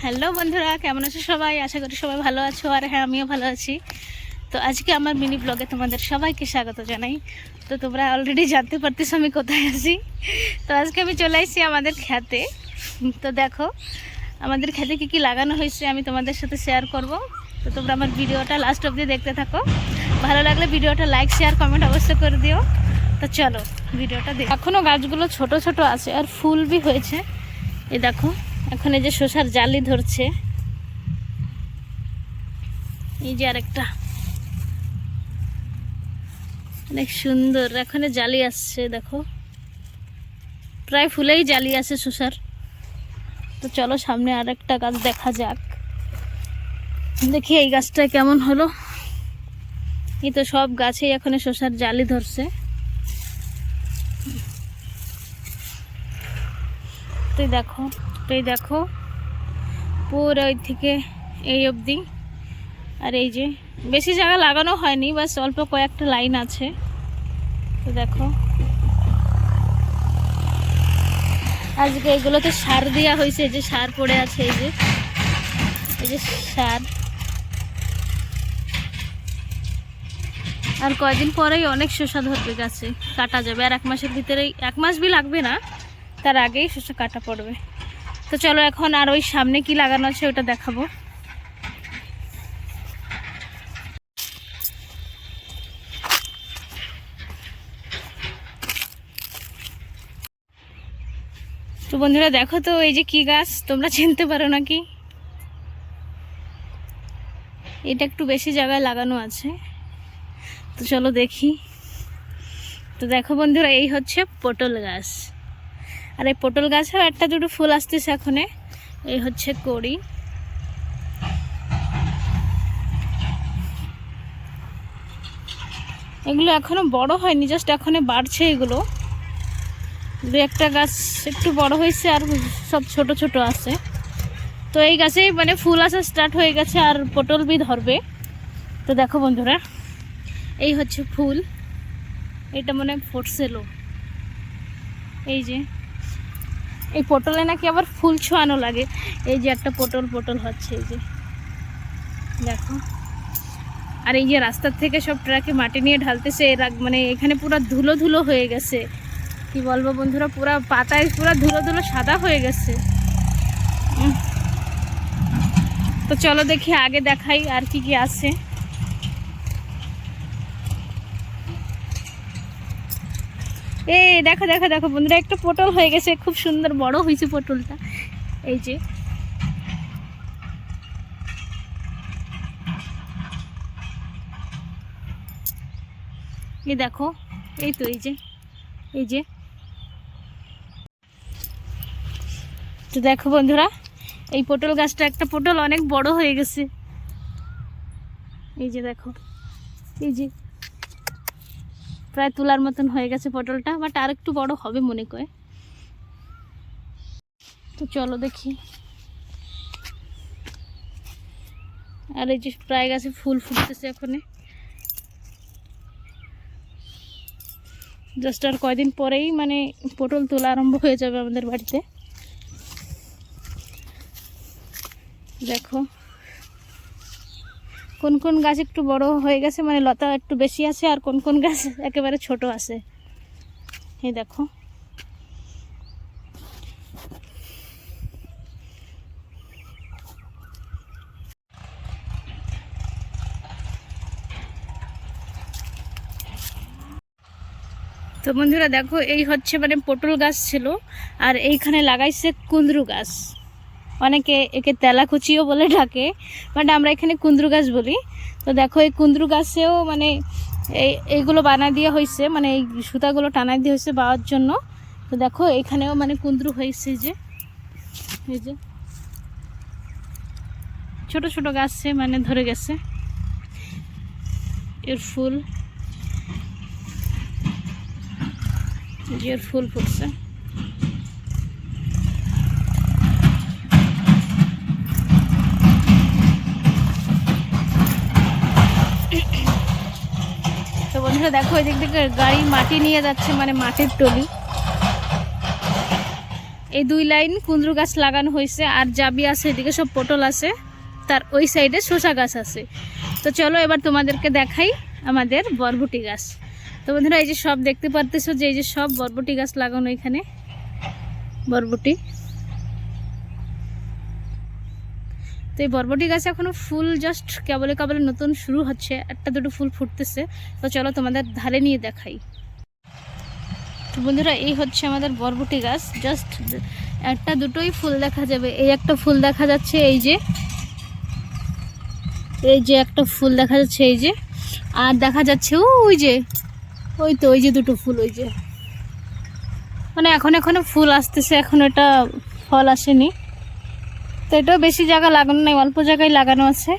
Hello বন্ধুরা, কেমন আছো সবাই? আশা করি সবাই ভালো আছো। আর হ্যাঁ, আমিও ভালো আছি। তো আজকে আমার মিনি ব্লগে তোমাদের সবাইকে স্বাগত জানাই। তো তোমরা অলরেডি জানতে পারতেছো আমি কোথায় আছি। তো আজকে আমি চলে আসছি আমাদের খেতে। তো দেখো আমাদের খেতে কী কী লাগানো হয়েছে আমি তোমাদের সাথে শেয়ার করব। তো তোমরা আমার ভিডিওটা লাস্ট অবধি দেখতে থাকো। ভালো লাগলে ভিডিওটা লাইক শেয়ার কমেন্ট অবশ্যই করে দিও। তো চলো ভিডিওটা দেখো। এখনও গাছগুলো ছোট ছোট আছে আর ফুল বি হয়েছে। এই দেখো এখন এই যে শসার জালি ধরছে, এই যে আরেকটা অনেক সুন্দর এখন জালি আসছে। দেখো প্রায় ফুলেই জালি আছে শসার। তো চলো সামনে আরেকটা গাছ দেখা যাক, দেখি এই গাছটা কেমন হলো। এই তো সব গাছেই এখন শসার জালি ধরছে। তো দেখো পুরো ওই থেকে এই অবধি। আর এই যে বেশি জায়গা লাগানো হয়নি, বাস অল্প কয়েকটা লাইন আছে। তো দেখো আজকে এগুলোতে সার দেওয়া হয়েছে, এই যে সার পড়ে আছে, এই যে সার। আর কয়দিন পরেই অনেক শসা ধরবে গাছে, কাটা যাবে। আর 1 মাসের ভিতরেই, 1 মাস বি লাগবে না, তার আগেই শসা কাটা পড়বে। তো চলো এখন আর ওই সামনে কি লাগানো আছে ওটা দেখাবো। তো বন্ধুরা দেখো তো এই যে কি গাছ, তোমরা চিনতে পারো নাকি? এটা একটু বেশি জায়গায় লাগানো আছে, তো চলো দেখি। তো দেখো বন্ধুরা এই হচ্ছে পটল গাছ। আর এই পটল গাছেও একটা দুটো ফুল আসতেছে এখন। এই হচ্ছে কড়ি। এগুলো এখনো বড় হয়নি, জাস্ট এখনো বাড়ছে। এগুলো দু একটা গাছ একটু বড় হয়েছে, আর সব ছোট ছোট আছে। তো এই গাছেই মানে ফুল আসা স্টার্ট হয়ে গেছে, আর পটল বি ধরবে। তো দেখো বন্ধুরা এই হচ্ছে ফুল, এটা মনে ফুটছিল। এই যে এই পটলে নাকি আবার ফুল ছোঁয়ানো লাগে। এই যে একটা পটল হচ্ছে, এই যে দেখো। আর এই যে রাস্তার থেকে সব ট্রাকে মাটি নিয়ে ঢালতেছে, এর মানে এখানে পুরো ধুলো ধুলো হয়ে গেছে। কি বলবো বন্ধুরা, পুরা পাতায় পুরো ধুলো ধুলো সাদা হয়ে গেছে। তো চলো দেখি আগে দেখাই আর কি কি আছে। এই দেখো দেখো দেখো বন্ধুরা, একটা পটল হয়ে গেছে, খুব সুন্দর বড় হয়েছে পটলটা। এই যে এই দেখো, এই তো এই যে তো দেখো বন্ধুরা এই পটল গাছটা, একটা পটল অনেক বড় হয়ে গেছে। এই যে দেখো, এই যে প্রায় তোলার মতন হয়ে গেছে পটলটা, বাট আর একটু বড় হবে মনে করে। তো চলো দেখি। আর এই যে প্রায় গাছে ফুল ফুটতেছে এখন, জাস্ট আর কয়দিন পরেই মানে পটল তোলা আরম্ভ হয়ে যাবে আমাদের বাড়িতে। দেখো কোন কোন গাছ একটু বড় হয়ে গেছে, মানে লতা একটু বেশি আছে, আর কোন কোন গাছ একেবারে ছোট আছে। এই দেখো তো বন্ধুরা দেখো এই হচ্ছে মানে পটল গাছ ছিল, আর এইখানে লাগাইছে কুন্দ্রু গাছ। অনেকে একে তেলাকুচিও বলে ডাকে, বাট আমরা এখানে কুন্দ্রু গাছ বলি। তো দেখো এই কুন্দ্রু গাছেও মানে এইগুলো বানা দিয়ে হয়েছে, মানে এই সুতাগুলো টানা দিয়ে হয়েছে বাওয়ার জন্য। তো দেখো এখানেও মানে কুন্দ্রু হয়েছে, যে এই যে ছোট ছোট গাছে মানে ধরে গেছে এর ফুল, এর ফুল ফুটছে। তো বন্ধুরা দেখো এদিক থেকে গাড়ি মাটি নিয়ে যাচ্ছে, মানে মাটির টলি। এই 2 লাইন কুঁদরু গাছ লাগানো হয়েছে, আর জাবি আছে, এদিকে সব পটল আছে, তার ওই সাইডে শসা গাছ আছে। তো চলো এবার তোমাদেরকে দেখাই আমাদের বরবটি গাছ। তো বন্ধুরা এই যে সব দেখতে পারতেছো যে এই যে সব বরবটি গাছ লাগানো এখানে, বরবটি। তো এই বরবটি গাছে এখনো ফুল জাস্ট কেবলে কেবলে নতুন শুরু হচ্ছে, একটা দুটো ফুল ফুটতেছে। তো চলো তোমাদের ধারে নিয়ে দেখাই। তো বন্ধুরা এই হচ্ছে আমাদের বরবটি গাছ, জাস্ট একটা দুটোই ফুল দেখা যাবে। এই একটা ফুল দেখা যাচ্ছে, এই যে একটা ফুল দেখা যাচ্ছে, এই যে, আর দেখা যাচ্ছে ওই যে ওই যে দুটো ফুল, ওই যে, মানে এখনো ফুল আসতেছে, এখন এটা ফল আসেনি। তো এটাও বেশি জায়গা লাগানো নাই, অল্প জায়গায় লাগানো আছে।